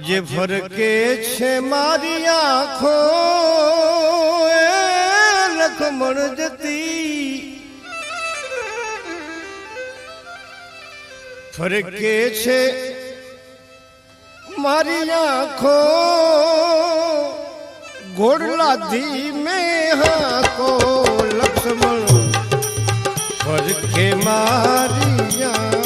આજે ફરકે છે મારી આંખો લખમણ જતી ફરકે છે મારી આંખો ઘોડલા ધીમે હાકો લક્ષ્મણ ફરકે મારી આંખો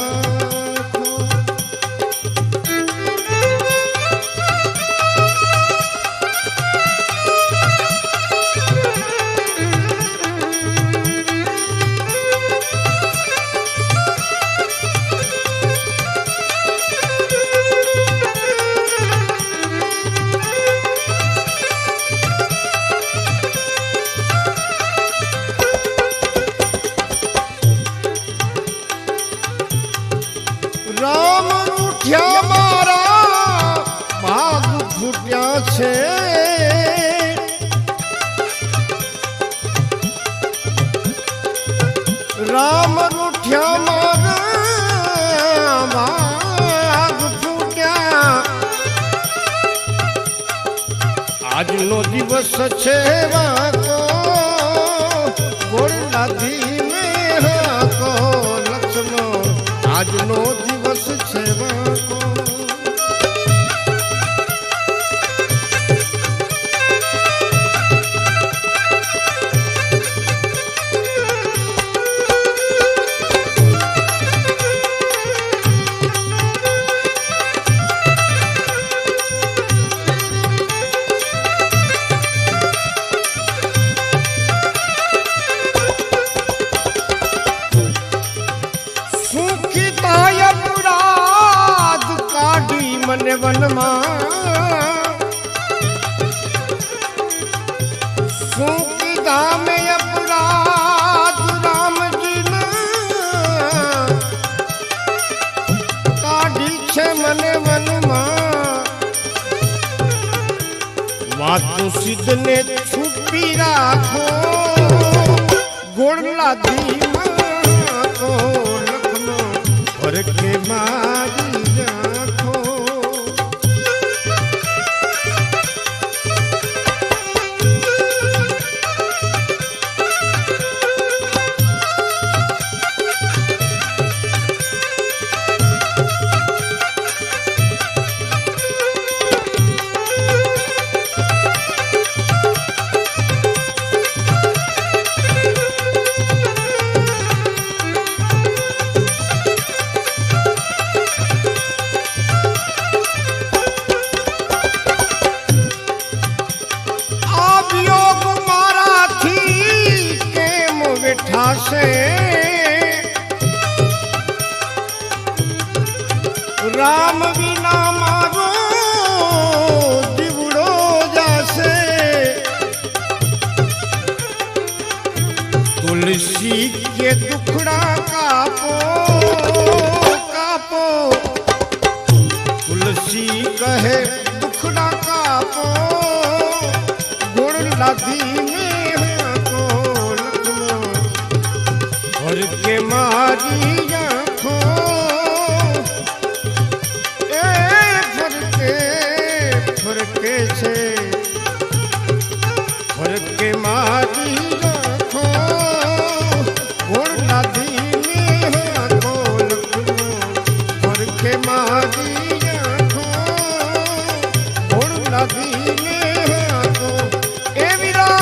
રામ રૂઠ્યા મારા ભાગ ફૂટ્યા છે રામ રૂઠ્યા મારા ભાગ ફૂટ્યા આજનો દિવસ છે વાકો ગોળના ધીમે હાકો લક્ષ્મણ આજનો દિવસ છે વાકો મને વનમાં શું કીધા મેં અપરાધ રામજીના કાઢી છે મને વનમાં વાતો સિદ્ધને છુપી રાખો ગોળલા ધીમા કો લખનો ફરકે મારી રાખો રામ વિના મારો દીવડો જાશે તુલસી કે દુખડા કાપો કાપો તુલસી કહે દુખડા કાપો ગોળલા ધીમે હાકો લખમણ ફરકે મારી આંખો ફરકે છે ફરકે મારી રાખો ઘોડલા ધીમે હાકો લખમણ ફરકે મારી રાખો ઘોડલા ધીમે હાકો એ વિરા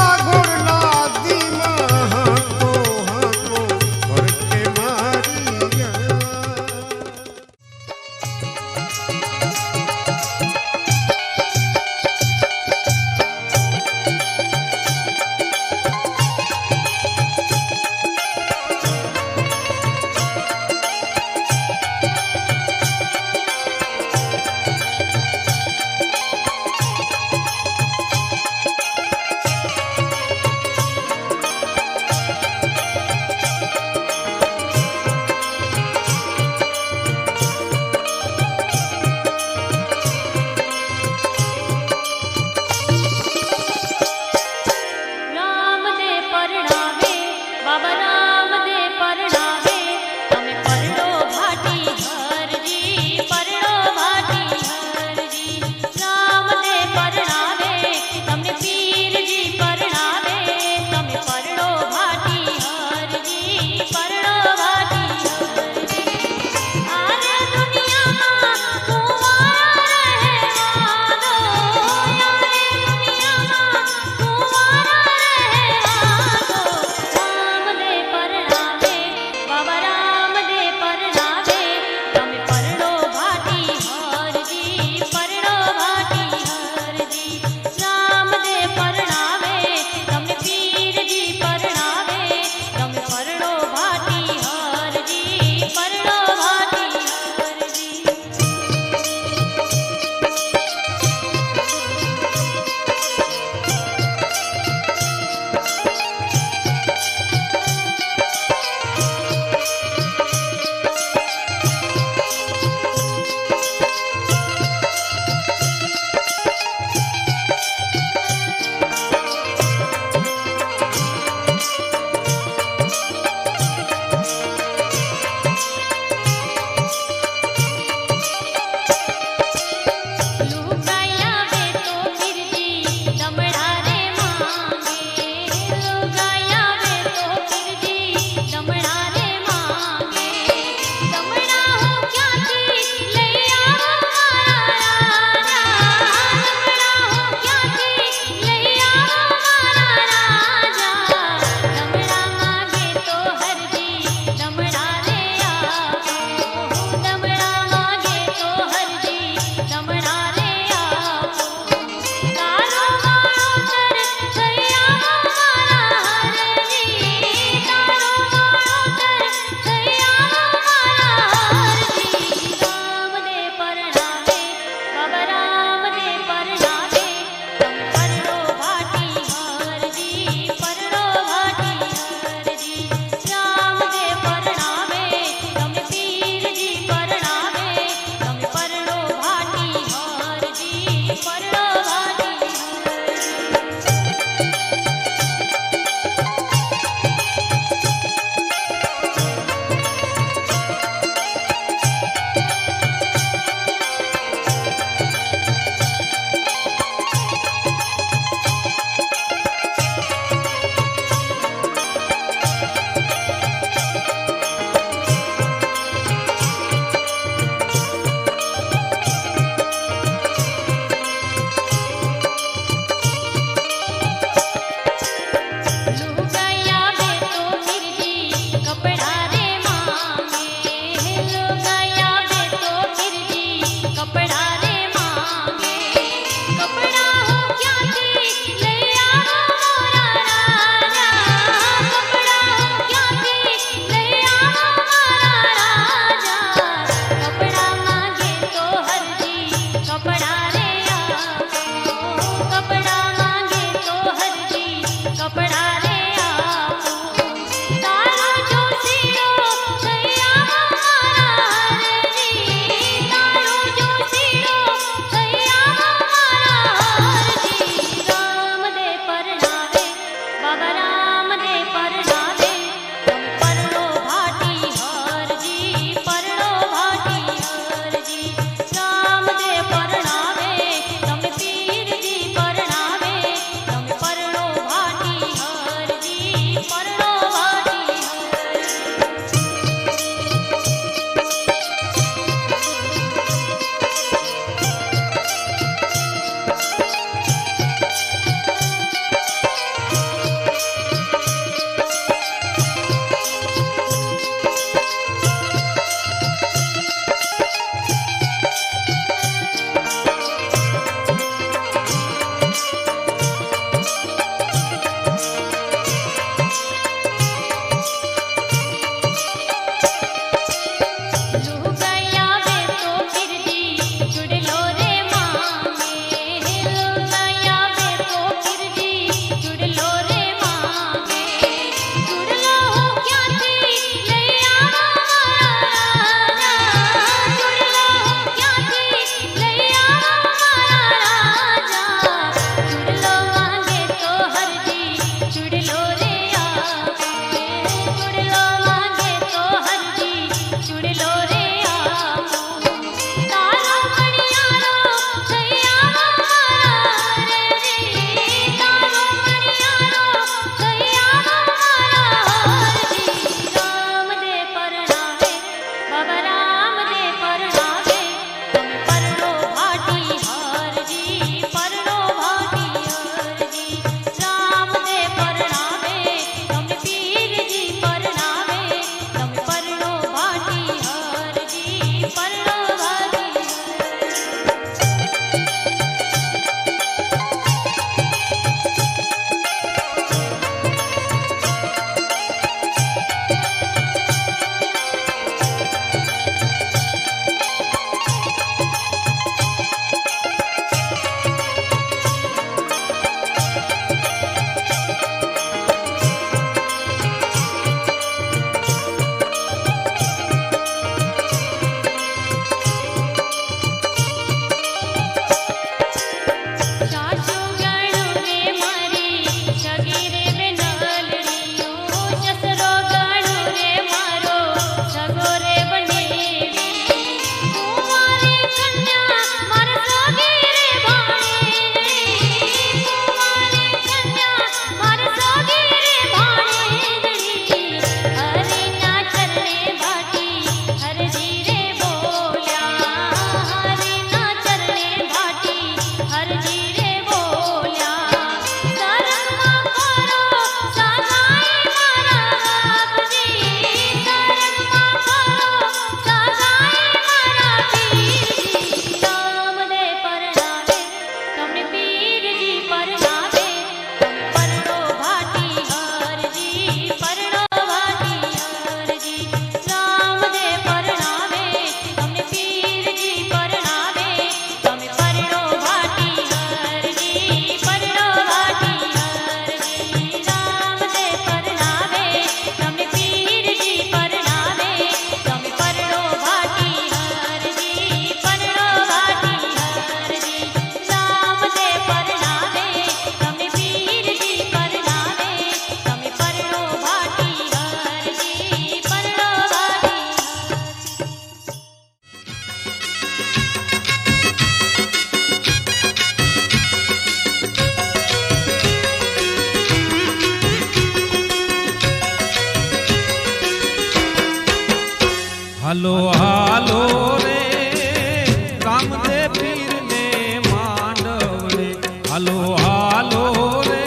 હાલો રે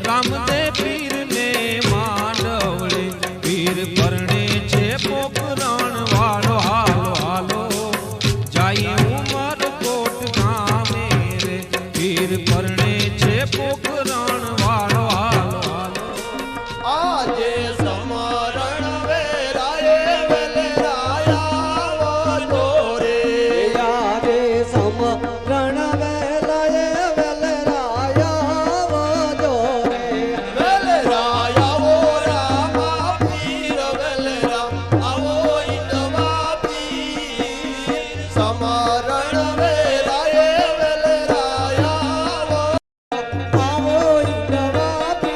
રામદેવ પીરને માંડવડે પીર પરણે છે પોખરણ વાળો હાલો હાલો જાય ઉમરકોટ ગામે રે પીર પરણે છે પોખરણ વાળો હાલો હાલો આજે સમરણ વેરાએ વેલરાયા વધો રે આજે સમરણ વેલાએ વેલરાયા વધો રે વેલરાયા વો રામા પીર વેલરા આવો ઈંડવા પીર સમરણ વેરાએ વેલરાયા આવો ઈંડવા પીર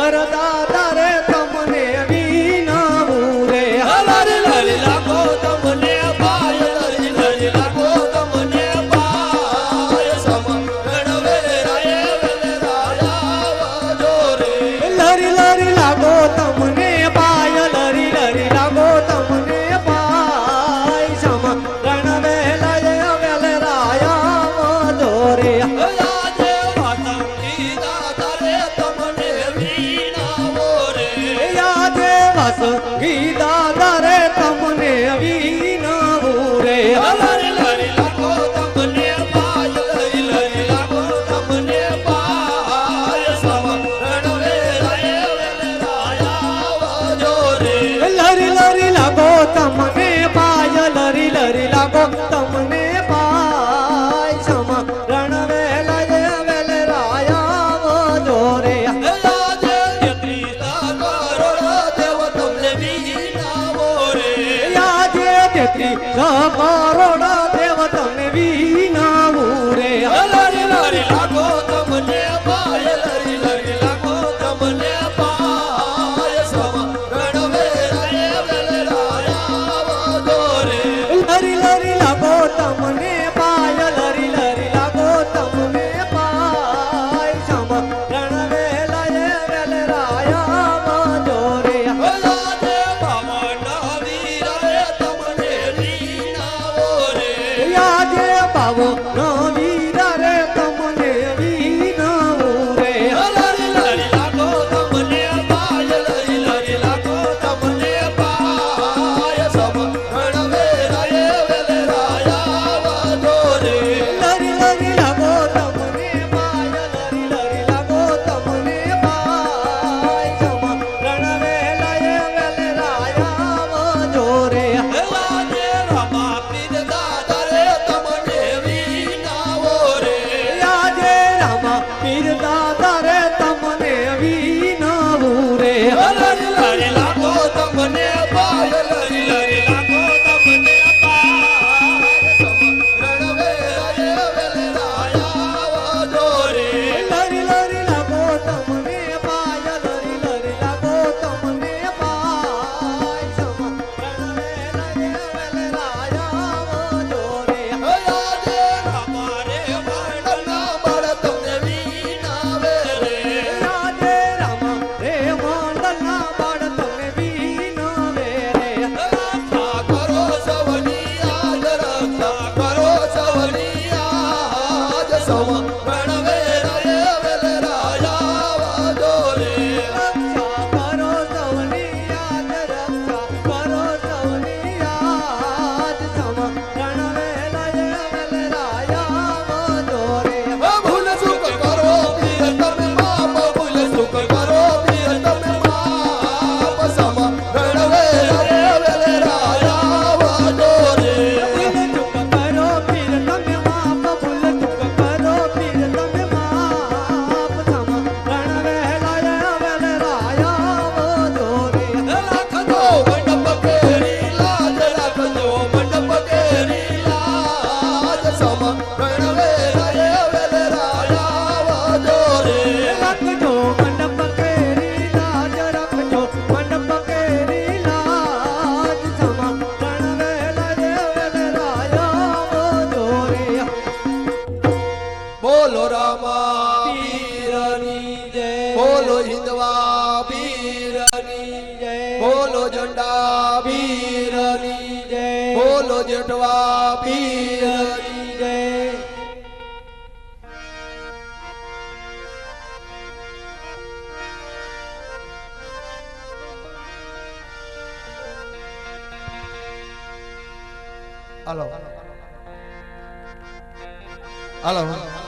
વરદાતા રે તમને વિનાવું રે લરી લરી લાગો તમને પાય લરી લરી લાગો તમને પાય સમરણ વેરાય વેલરાયા જોરે લરી લરી લાગો તમને પાય લરી લરી લાગો તમને પાય સમરણ વેલાય વેલરાયા જોરે ગીતા તારે તમને વિનાવું રે લરી લરી લાગો તમને પાય લરી લરી લાગો તમને પાય સમરણ વેરાય વેલરાયા જોરે લરી લરી લાગો તમને પાય લરી લરી લાગો તમને પાય સમરણ વેલાય વેલરાયા જોરે કરોડા દેવ તમને વિનાવું રે લરી લરી લાગો તમને પાય લરી લરી લાગો તમને પાય સમરણ વેરાય વેલરાયા જોરે લરી લરી લાગો તમને પાય લરી લરી લાગો તમને પાય સમરણ વેલાય વેલરાયા જોરે બાવો વીરા રે તમને વિનાવું રે લરી લરી લાગો તમને પાય લરી લરી લાગો તમને પાય સમરણ વેરાય વેલરાયા જોરે લરી લરી લાગો તમને પાય લરી લરી લાગો તમને પાય સમરણ વેલાય વેલરાયા જોરે પીર દાદા રે તમને વિનાવું રે લરી લરી લાગો તમને પાય લરી લરી લાગો તમને પાય સમરણ વેરાય વેલરાયા જોરે લરી લરી લાગો તમને પાય લરી લરી લાગો તમને પાય સમરણ વેરાય વેલરાયા જોરે બોલો રામા પીરની જય, બોલો હિંદવા પીરની જય, બોલો ઝંડા પીરની જય, બોલો જેઠવા પીરની જય. હાલો હાલો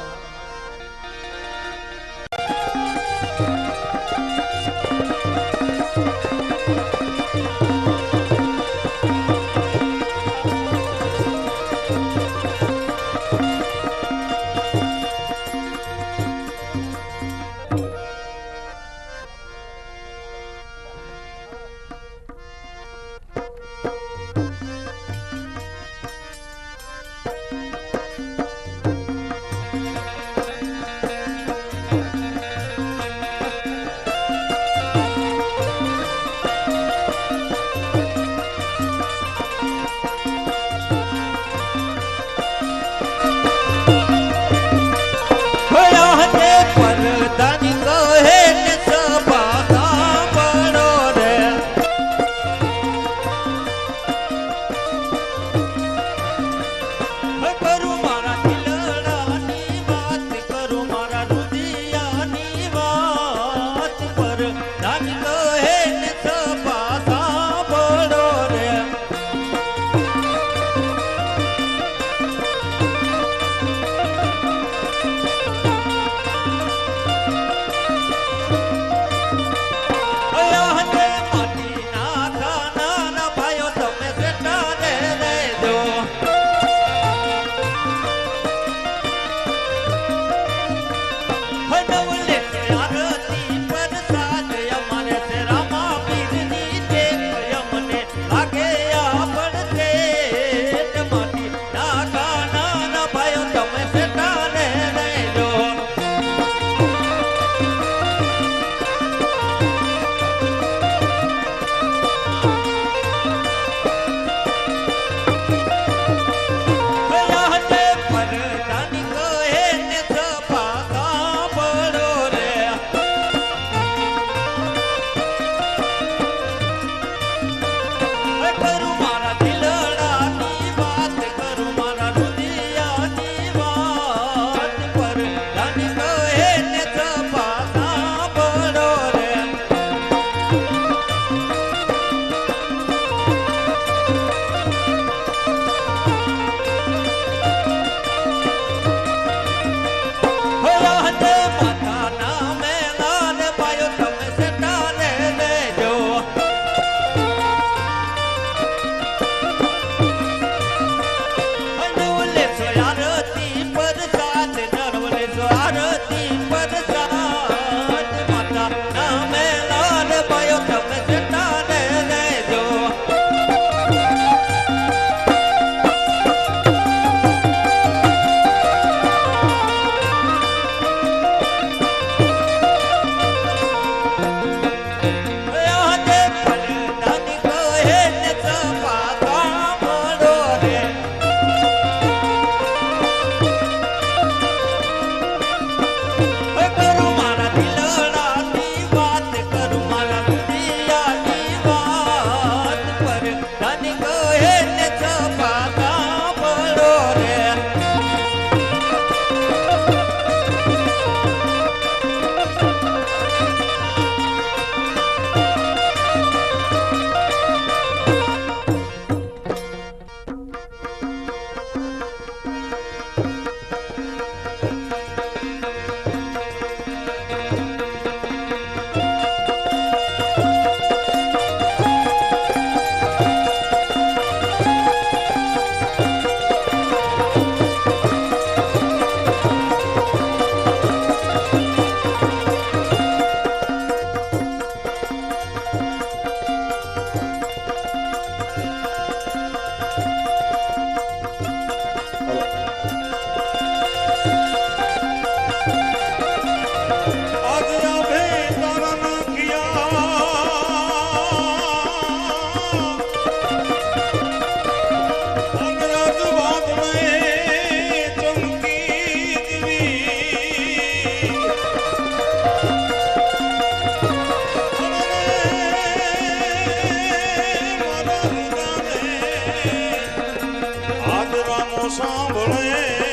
મારો સાંભળે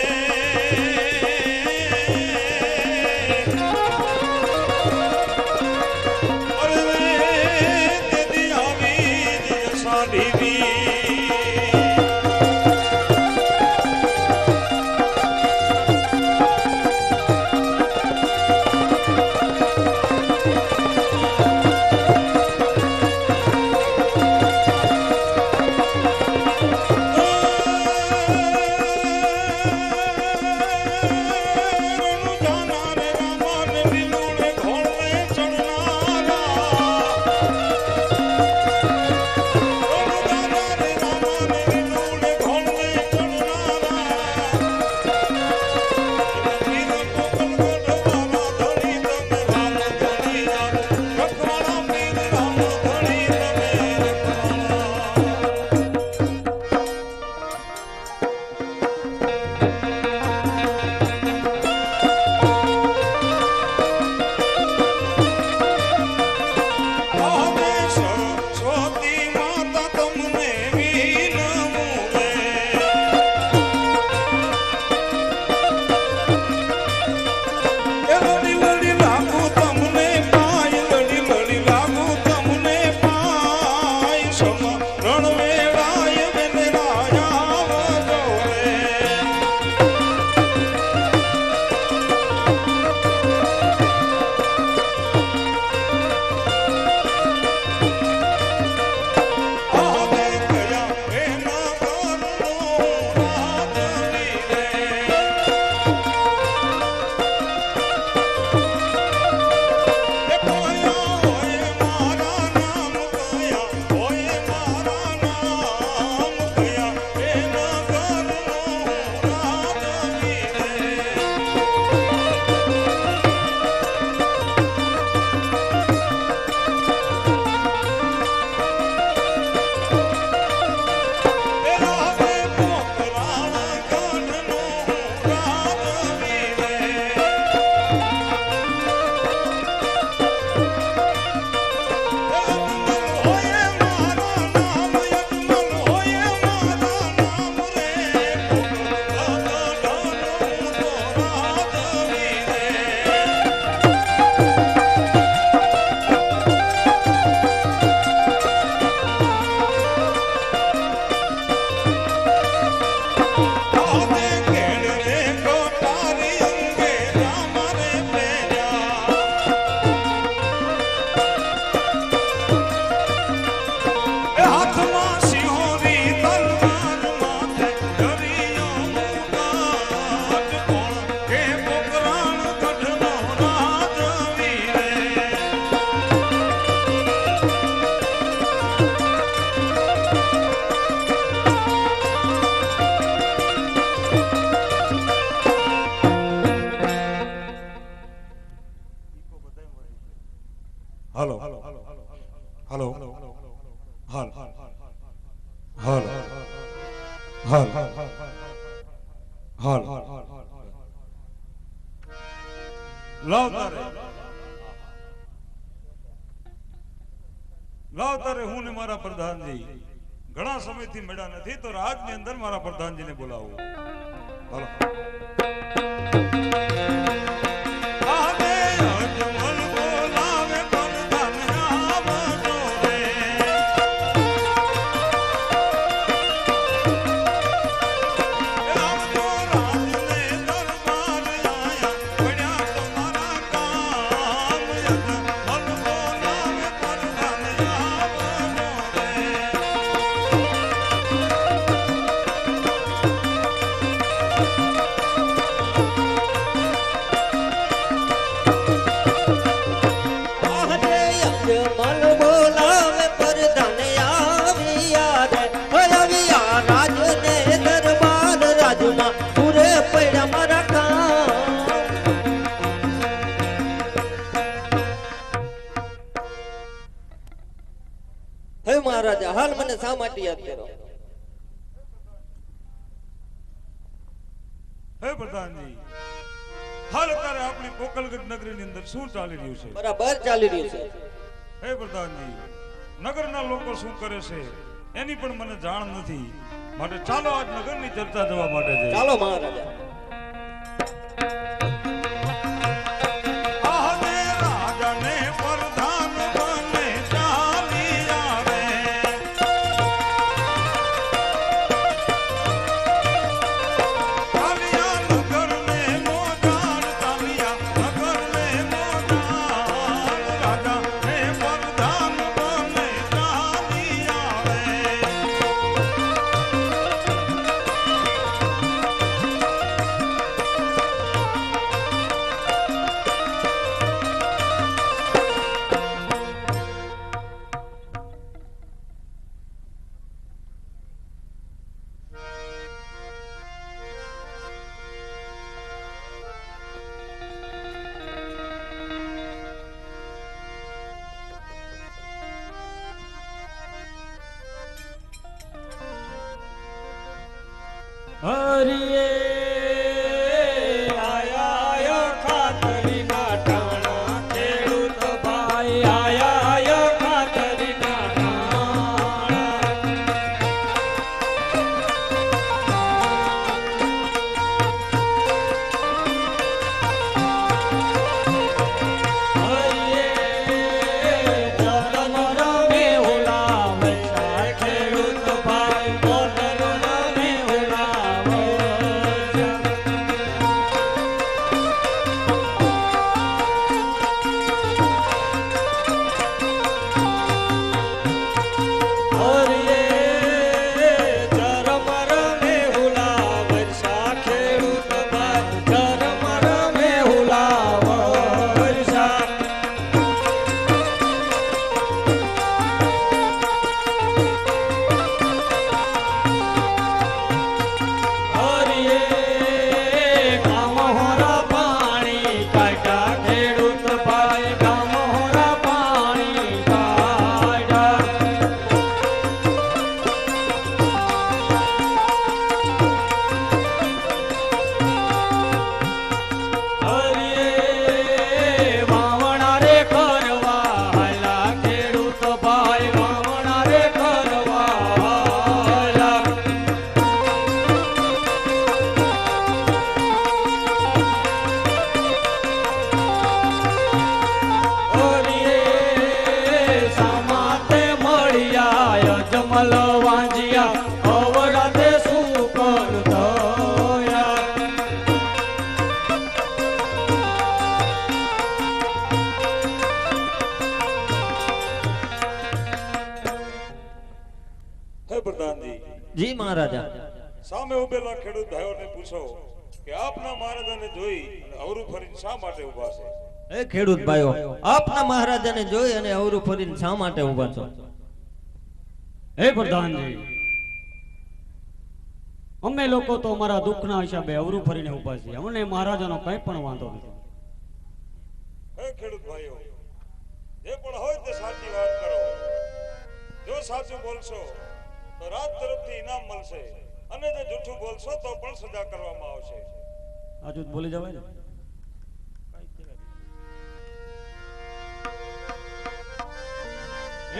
હાલો હાલો હાલ હાલ હાલ હાલ લાવ તારે હું ને મારા પ્રધાનજી ઘણા સમયથી મળ્યા નથી તો રાજની અંદર મારા પ્રધાનજીને બોલાવો હાલો મહારાજા હાલ મને શા માટે યાદ કરો? હે પ્રધાનજી, હાલ અત્યારે આપણી કોકલગઢ નગરીની અંદર શું ચાલી રહ્યું છે? બરાબર ચાલી રહ્યું છે. હે પ્રધાનજી, નગરના લોકો શું કરે છે એની પણ મને જાણ નથી. માટે ચાલો આજ નગરની ચર્ચા જવા માટે જઈએ. ચાલો મહારાજા. આહને રાજાને પ્રધાન બને ચાલી આવે. ચાલિયા નગરને મોજાણ, ચાલિયા નગરને મોજાણ. રાજાને પ્રધાન બને ચાલી આવે. હરિએ આયા ખાતરીના ટાણા ખેડૂત ભાઈ આયા ખાતરીના ટાણા હરિએ ચરણ રમે ઓલાવે ખેડૂત ભાઈ ચરણ રમે ઓલાવે. હરિએ ચરમ રમે હુલા વર્ષા ખેડૂત ભાઈ ચરમ રમે હુલા વર્ષા. હરિએ ગામ હોરા પાણી કાઢ્યા ખેડૂત ભાઈ ગામ હોરા પાણી કાઢ્યા. હરિએ વાવણા રે કરવા હાલા ખેડૂત ભાઈ વાવણા રે કરવા હાલા. હરિએ સામાતે મળ્યા યજમલ વાંજિયા અવરાતે શું કરતોયા. હે પ્રધાનજી, જી મહારાજા. સામે ઉભેલા ખેડૂત ભાઈઓને પૂછો કે આપના મહારાજાને જોઈ અને અવરું ફરીને શા માટે ઊભા છે? હે ખેડૂત ભાઈઓ, આપના મહારાજાને જોઈ અને અવરું ફરીને શા માટે ઊભા છો? હે પ્રધાનજી, અમે લોકો તો અમારા દુઃખના હિસાબે અવરું ફરીને ઊભા છીએ. અમને મહારાજાનો કંઈ પણ વાંધો નથી. હે ખેડૂત ભાઈઓ, જે પણ હોય તે સાચી વાત કરો. જો સાચું બોલશો તો રાજ તરફથી ઇનામ મળશે અને જો જૂઠું બોલશો તો પણ સજા કરવામાં આવશે. આજુ બોલી જવાય ને.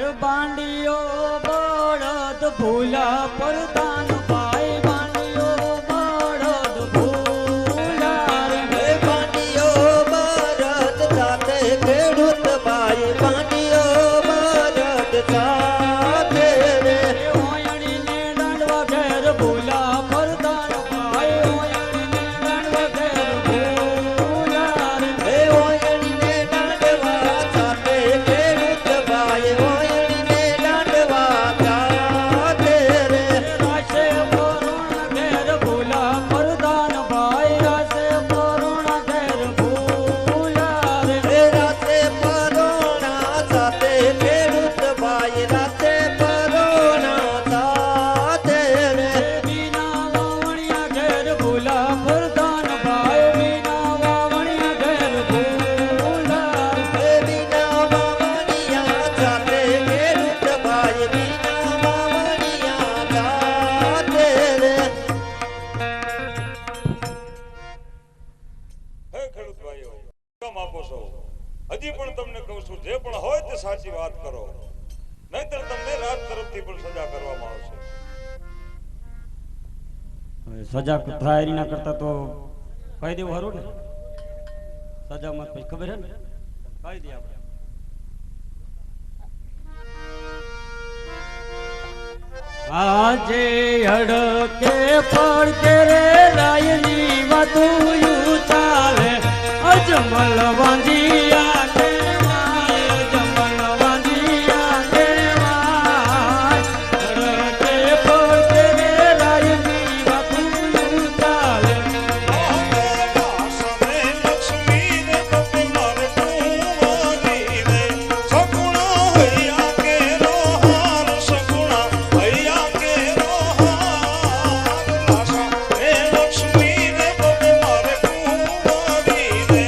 એ બાંડીઓ બળદ ભૂલા પ્રધાન ભાઈ બાંડીઓ બળદ ભૂલા રે. હે બાંડીઓ બળદ સાથે ખેડૂત ભાઈ બાંડીઓ બળદ સાથે રે. એ ઓયણીને દંડવા ઘેર ભૂલા પ્રધાન ભાઈ ઓયણીને દંડવા ઘેર ભૂલા રે. હે ઓયણીને દાંડવા સાથે ખેડૂત ભાઈ ઓયણીને દાંડવા સાથે રે. રાશે સજા થાય એના કરતા તો કહી દેવું સારું ને. સજા મત પછી ખબર હે ને કહી દે આપણે. આજે અડકે પડકે રે રાયની વાતું યુ ચાલે અજમલ વાંધિયા કેવાય અજમલ વાંધિયા કેવાય અડકે પડકે રે રાયની વાતું યુ ચાલે સામે લક્ષ્મી ને પગમાર કુંવારી રે સગુણા હૈયા કે રોહાર સગુણા હૈયા કે રોહાર સામે લક્ષ્મી ને પગમાર કુંવારી રે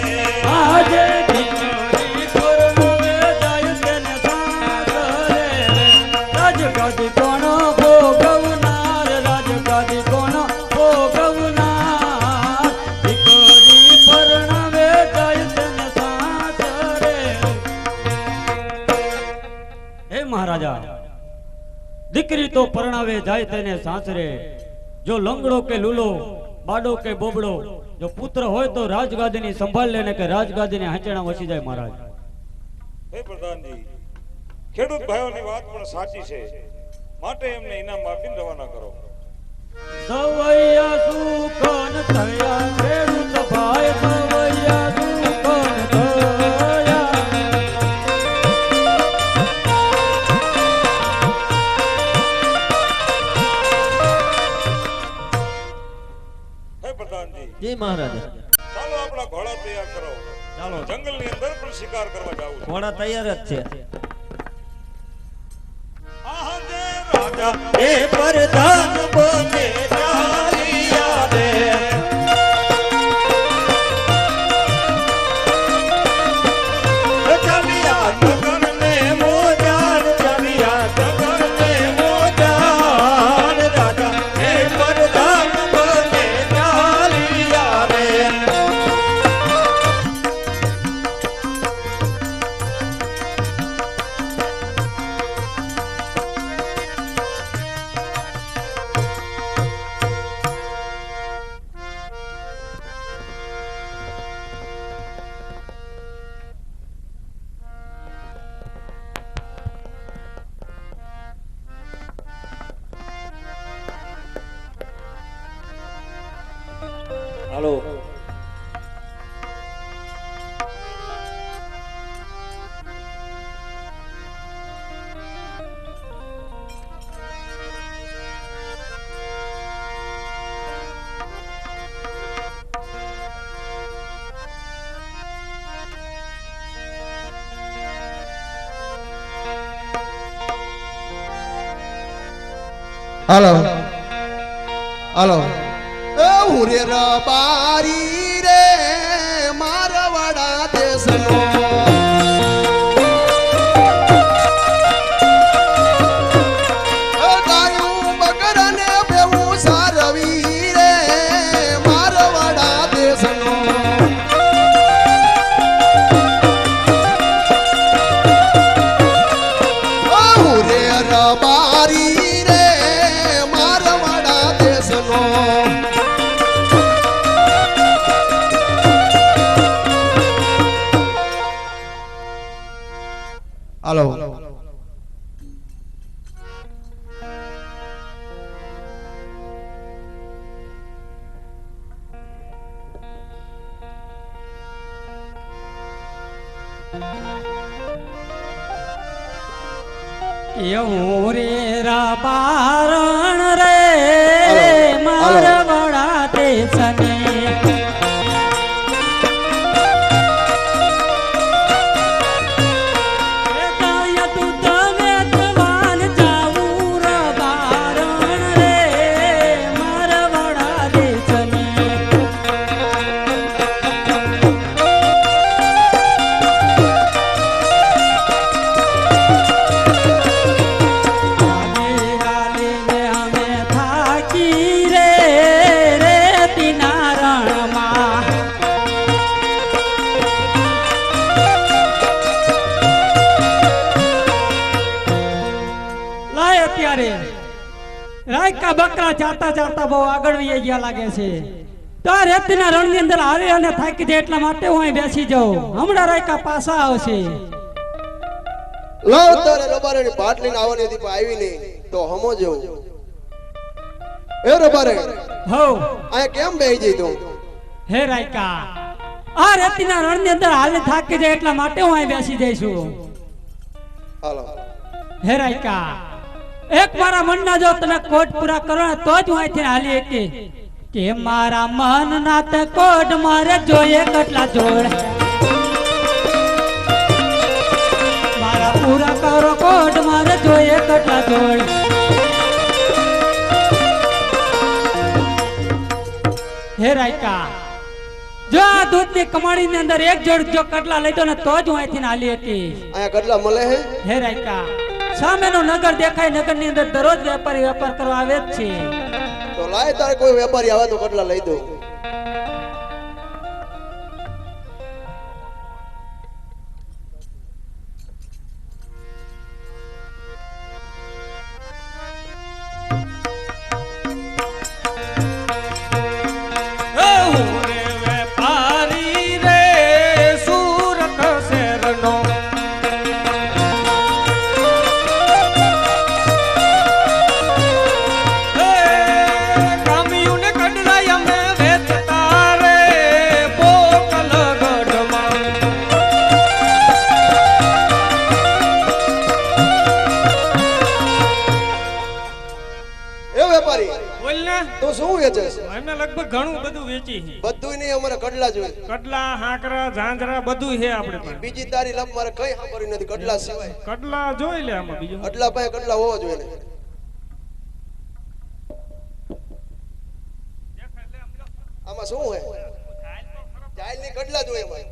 આજે દીકરી પરણવે જાય તેને સાગરે રાજગાદી કોણ ભોગવનાર રાજગાદી કોણ ભોગવનાર દીકરી પરણવે જાય તેને સાગરે. હે મહારાજા, દીકરી તો પરણાવે જાય તેને સાસરે. જો લંગડો કે લૂલો, બાડો કે બોબડો, જો પુત્ર હોય તો રાજગાદીની સંભાળ લે ને કે રાજગાદીને હાંચણા વસી જાય. મહારાજ હે પ્રધાનજી, ખેડૂત ભાઈઓની વાત પણ સાચી છે, માટે એમને ઇનામ આપીને રવાના કરો. સવૈયા સુકન થયા ખેડૂત ભાઈ સવૈયા સુકન થયા. હે પ્રધાનજી, જી મહારાજા. ચાલો આપણા ઘોડા તૈયાર કરો. ચાલો જંગલની અંદર પણ શિકાર કરવા જાવું છે. ઘોડા તૈયાર જ છે. આજે રાજા એ પ્રધાન બને ચાલિયા રે ચાલિયા નગર ને મોજાર ચાલિયા નગર ને મોજાર રાજા એ પ્રધાન બને ચાલિયા રે હાલો. હાલો હાલો એ ઉરે રબારી રે મારવાડા દેશનો ગાયું બકર ને બેવું સારવી રે મારવાડા દેશનો ઉરે રબારી રે મારવાડા દેશનો હાલો એવું રે રાબારણ રે હાલો, મારવાડા દેશને હાલે રાયકા બકરા ચારતા ચારતા બહુ આગળ વહી ગયા લાગે છે. તો આ રેતીના રણની અંદર હારે અને થાકી જાય એટલા માટે હું અહીં બેસી જાઉં. હમણાં રાયકા પાછા આવશે. લાવ તારે રબારેની પાટલીને આવવાની હતી પણ આવી નહીં તો હમો જેવું એ રબારે હો આ કેમ બેહી જઈ તું હે રાયકા, આ રેતીના રણની અંદર હાલે થાકી જાય એટલા માટે હું અહીં બેસી જઈશું. હાલો હે રાયકા, એક મારા મનના જો તમે કોટ પૂરા કરો ને તો જ હું અહીંથી હાલી હતી કે મારા મનના તે કોટ મારે જોઈએ કેટલા જોડ. મારા પૂરા કરો કોટ મારે જોઈએ કેટલા જોડ. હે રાયકા, જો આ દૂધની કમાણીની અંદર એક જોડ જો કટલા લઈ દો ને તો જ હું અહીંથી હાલી હતી. અહીંયા કટલા મળે હે હે રાયકા, સામેનું નગર દેખાય, નગર ની અંદર દરરોજ વેપારી વેપાર કરવા આવે જ છે. તો લાય તારે કોઈ વેપારી આવે તો કટલા લઈ દો. તો શું વેચે છે? અમે લગભગ ઘણું બધું વેચી છે. બધું નહીં, અમારે કડલા જોઈએ. કડલા, હાંકરા, ઝાંઝરા બધું છે આપણે પાસે. બીજી તારી લપ મારે કઈ સાંભળ્યું નથી કડલા સિવાય. કડલા જોઈ લે આમાં બીજું. કડલા પાસે કડલા હોવો જોઈએ ને. આમાં શું હે? ચાલ ની કડલા જોઈએ અમારે.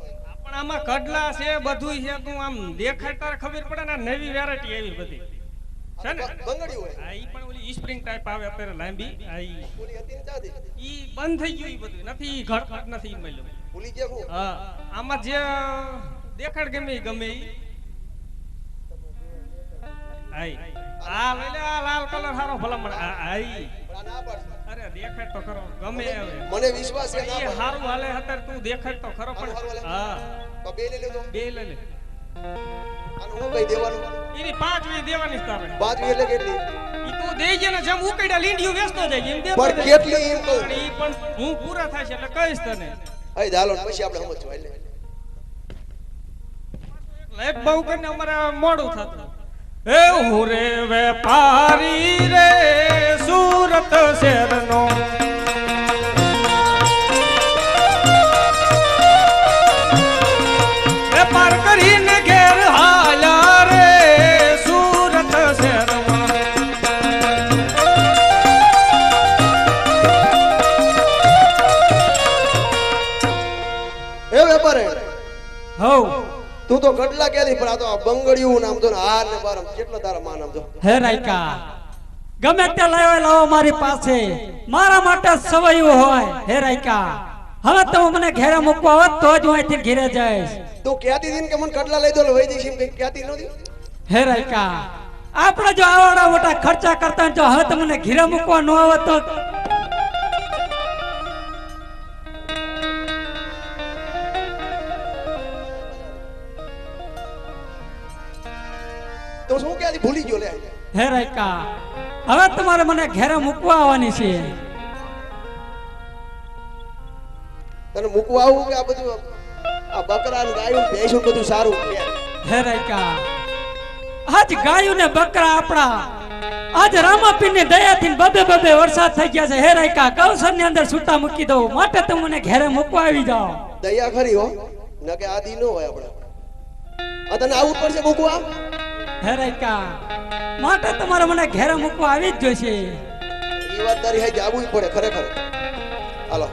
પણ આમાં કડલા છે બધું છે. તું આમ દેખાય તારે ખબર પડે ને. નવી વેરાયટી એવી બધી છે ને. બંગડી હોય. આ ઈ પણ ઓલી સ્પ્રિંગ ટાઈપ આવે અત્યારે લાંબી. આ ઈ ઓલી હતી ને ચાદી. ઈ બંધ થઈ ગયું. ઈ બધું નથી, ઘટઘટ નથી મળ્યું. ભૂલી ગયા હું. હા, આમાં જે દેખાડ ગમે ઈ ગમે ઈ. આઈ આ લઈ લે, આ લાલ કલર હારો ભલામણ. આઈ પણ આ ના પાડશે. અરે દેખાડ તો ખરો, ગમે આવે. મને વિશ્વાસ છે ના ઈ પાડશે. હારું હાલે અત્યારે. તું દેખાડ તો ખરો હારું પણ. હાલે. હા, તો બે લઈ લેજો. બે લઈ લે. આનું હું કઈ દેવાનું? એની 5 વી દેવાની છે તારે. 5 એટલે કેટલી? ઈ તું દેઈ જે ને, જેમ ઉકઈડા લીંડિયું વેચતો જાય એમ દે. પણ કેટલી એમ કહું. ઈ પણ હું પૂરા થાય છે એટલે કહીશ તને. અહીં ચાલો ને પછી આપણે સમજવું. એટલે એક બહુ કરીને અમારે મોડું થતું. એ હું રે વેપારી રે સુરત શહેરનો, વેપાર કરીને ઘેર હાલ્યા રે સુરત શહેરમાં. એ વેપારે હો તું તો કડલા ક્યાંથી પણ આ તો આ બંગડિયું નામ તો ને હાર ને બાર કેટલો તારા માં નામ તો. હે રાયકા, ગમે તે લાવો મારી પાસે, મારા માટે સવયું હોય. હે રાયકા, હવે તમે મને ઘેરે મૂકવા હોત તો જ હું અહીંથી ઘેરે જઈશ. તું ક્યાંથી દીન કે મને કડલા લઈ દો વહી જઈશ એમ કઈ ક્યાંથી નહોતી. હે રાયકા, આપણે જો આવડા મોટા ખર્ચા કરતા હોય, જો હવે તમને ઘેરે મૂકવા ન આવે તો તો શું ક્યાંથી ભૂલી ગયો લે. હે રાયકા, હવે તમારે મને ઘેરે મૂકવા આવવાની છે. તને મૂકવા આવું કે આ બધું આ બકરા ને ગાયું ને ભેંસું બધું સારું. હે રાયકા, આજ ગાયું ને બકરા આપણા આજ રામાપીર ની દયાથી બબે બબે વરસાદ થઈ ગયા છે. હે રાયકા, કૌશર ની અંદર છૂટા મૂકી દઉં માટે તમે મને ઘેરે મૂકવા આવી જાઓ. દયા ખરી હો, ન કે આદી ન હોય આપણે. આ તને આવું પડશે મૂકવા. હે રાયકા, માટે તમારે મને ઘેરે મૂકવા આવી જ જોઈશે. એ વાત તારી હે જાવું પડે ખરેખર. હાલો.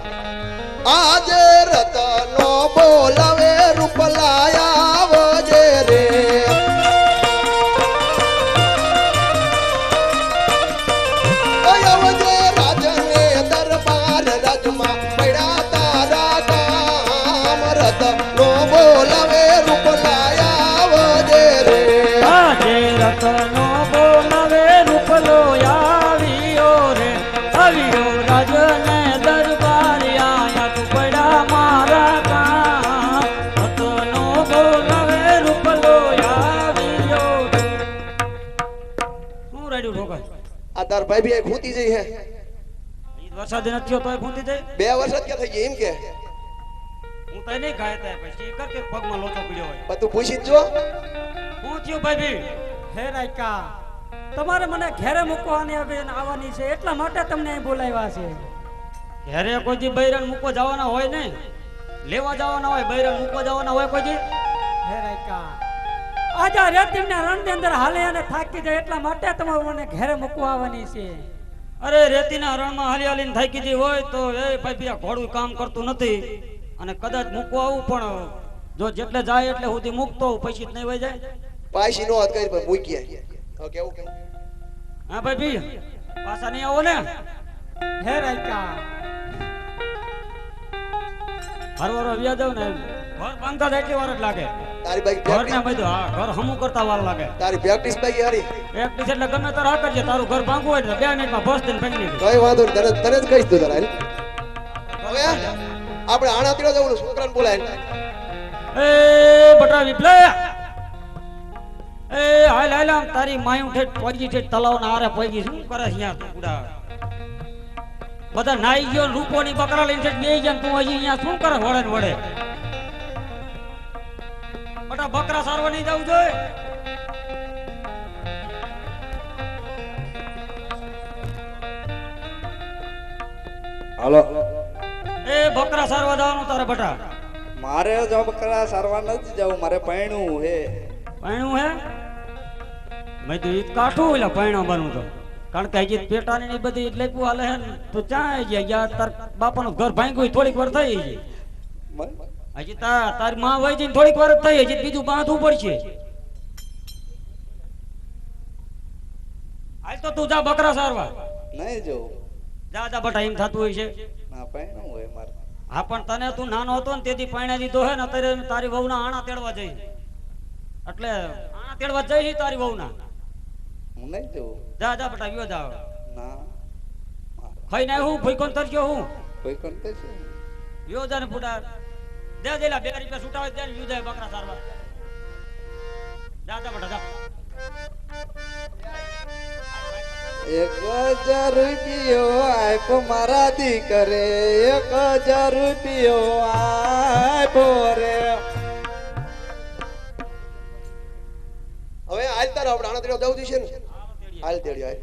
આજે રતનો બોલાવે રૂપલાયા આવજે રે. આવજે રાજને દરબાર રાજમાં પડ્યા તારા કામ. રતનો બોલાવે રૂપલાયા આવજે રે. આજે રતનો બોલાવે રૂપલો આવ્યો ભાઈ બી ખૂતી જઈ હે ઈ વરસાદ નથી થયો તોય ખૂંદી જાય 2 વર્ષ જ ક્યાં થઈ ગયા એમ કે હું તો નહીં ગાય થાય પછી કર કે પગમાં લોચો પડ્યો હોય પણ તું પૂછી જ જો હું થયું ભાઈ હે રાયકા તમારે મને ઘેરે મૂકવાની આવવાની છે એટલા માટે તમને અહીં બોલાવ્યા છે ઘરે કોઈ દી બૈરાન મૂકવા જવાના હોય નહીં લેવા જવાના હોય બૈરાન મૂકવા જવાના હોય કોઈ દી હે રાયકા આજે આ રેતીના રણની અંદર હાલે અને થાકી જાય એટલા માટે તમારે મને ઘેરે મૂકવા આવવાની છે અરે રેતીના રણમાં હાલી હાલીને થાકી ગઈ હોય તો એ ભાઈ આ ઘોડું કામ કરતું નથી અને કદાચ મૂકવા આવું પણ જો જેટલે જાય એટલે સુધી મૂકતો હોઉં, પછી જ નહીં વહી જાય. પાછી નો હાથ કરી પણ મૂકી આય હવે કેવું કેવું હા ભાઈ પાછા નહીં આવો ને હે રાયકા હરવારો વ્યા જાવ ને ઘર બાંધતા એટલી વાર જ લાગે. તારી બાઈક ઘર ને બધું હા ઘર હમું કરતા વાર લાગે. તારી પ્રેક્ટિસ બાઈક હારી પ્રેક્ટિસ એટલે ગમે તારે આ કરજે, તારું ઘર ભાંગવું હોય ને 2 મિનિટમાં બસ દઈને ભાંગી નાખે. કઈ વાંધો નહીં, તને જ કહીશ તું તારા હવે આપણે આણા તીડો જવું છોકરાને બોલાય એ બટા વિપ્લે એ હાલ હાલ આમ તારી માયું ઠેઠ પગી ઠેઠ તલાવના આરે પગી શું કરે છે યાર તું બુડા? બધા નાઈ ગયો રૂપોની બકરા લઈને ઠેઠ બેહી ગયા ને તું હજી અહીંયા શું કરે વડે ને વડે? બટા બકરા સારવા નહીં જવું જોઈએ. હાલો એ બકરા સારવા જવાનું તારે બટા. મારે જો બકરા સારવાર નથી જવું, મારે પૈણું હે. પૈણું હે? મેં તો ઈ કાઠું એટલે પૈણું બનવું તો, કારણ કે હજી પેટાની ને બધી લેકું હાલે હે ને તો ક્યાં ગયા તાર બાપાનું ઘર ભાંગ્યું થોડીક વાર થઈ ગઈ. હજી તારી માં વહી જઈને થોડીક વાર જ થઈ, હજી બીજું બાંધવું પડશે. હાલ તો તું જા બકરા સારવા. નહીં જવું, જા જા બટા, એમ થતું હોય છે. ના પૈણું હોય મારે. હા પણ તને તું નાનો હતો ને તેથી પૈણા દીધો હે ને અત્યારે તારી વહુના આણા તેડવા જઈ, એટલે આણા તેડવા જઈ તારી વહુના. હું નહીં જવું. જા જા બટા ગયો જા. ના ખાઈને હું ભઈકોન તરજો હું કોઈ કોણ કહેશે? યો જા ને ફૂટા દે દેલા 2 રૂપિયા છૂટા દે ને જાય બકરા સારવા. જા જા બટા જા. 1000 રૂપિયો આપ્યો મારા દીકરે, 1000 રૂપિયો આપ્યો રે. હવે હાલ તારો આપણે આણા તીડો જવું છે ને હાલ તેડી હાલ